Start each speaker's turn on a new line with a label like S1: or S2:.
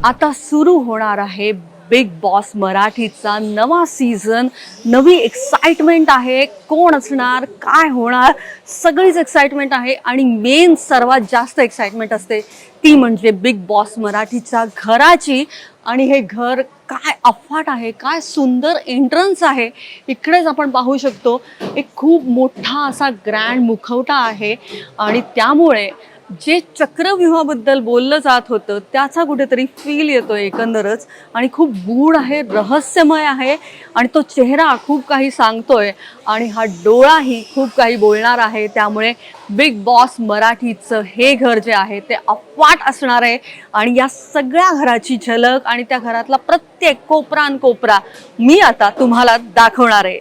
S1: आता सुरू होणार आहे बिग बॉस मराठीचा नवा सीझन. नवी एक्साइटमेंट आहे. कोण असणार, काय होणार, सगळीच एक्साइटमेंट आहे. आणि मेन सर्वात जास्त एक्साइटमेंट असते ती म्हणजे बिग बॉस मराठीच्या घराची. आणि हे घर काय अफाट आहे, काय सुंदर एंट्रन्स आहे. इकडेच आपण पाहू शकतो एक खूप मोठा असा ग्रँड मुखवटा आहे. आणि त्यामुळे जे चक्रव्यूहाबद्दल बोललं जात होतं त्याचा कुठेतरी फील येतोय एकंदरच. आणि खूप गूढ आहे, रहस्यमय आहे. आणि तो चेहरा खूप काही सांगतोय आणि हा डोळाही खूप काही बोलणार आहे. त्यामुळे बिग बॉस मराठीचं हे घर जे आहे ते अफाट असणार आहे. आणि या सगळ्या घराची झलक आणि त्या घरातला प्रत्येक कोपरा न कोपरा मी आता तुम्हाला दाखवणार आहे.